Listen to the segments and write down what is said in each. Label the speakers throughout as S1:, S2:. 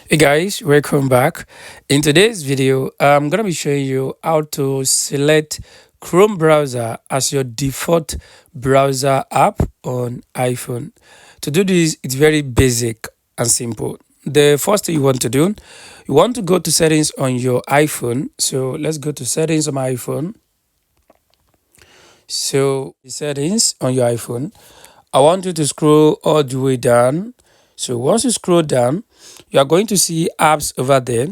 S1: Hey guys, welcome back. In today's video, I'm gonna be showing you how to select Chrome browser as your default browser app on iPhone. To do this, it's very basic and simple. The first thing you want to do, you want to go to settings on your iPhone. So let's go to settings on my iPhone. So settings on your iPhone. I want you to scroll all the way down. So once you scroll down, you are going to see apps over there.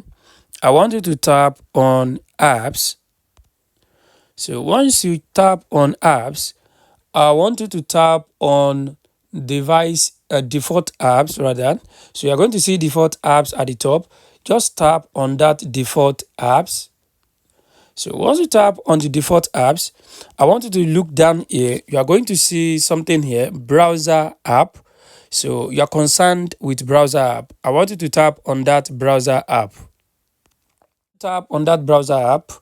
S1: I want you to tap on apps. So once you tap on apps, I want you to tap on device default apps rather. So you're going to see default apps at the top. Just tap on that default apps. So once you tap on the default apps, I want you to look down here. You are going to see something here, browser app. So you're concerned with browser app. I want you to tap on that browser app. Tap on that browser app.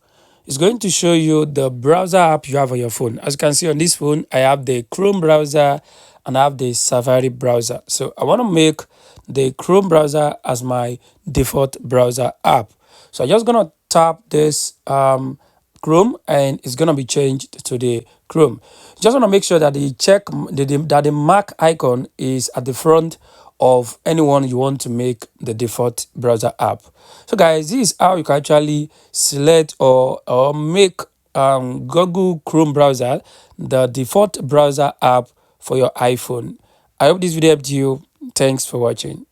S1: It's going to show you the browser app you have on your phone. As you can see on this phone, I have the Chrome browser and I have the Safari browser. So I want to make the Chrome browser as my default browser app. So I'm just going to tap this Chrome and it's going to be changed to the Chrome. Just want to make sure that that the mark icon is at the front of anyone you want to make the default browser app. So guys, this is how you can actually select or make Google Chrome browser the default browser app for your iPhone. I hope this video helped you. Thanks for watching.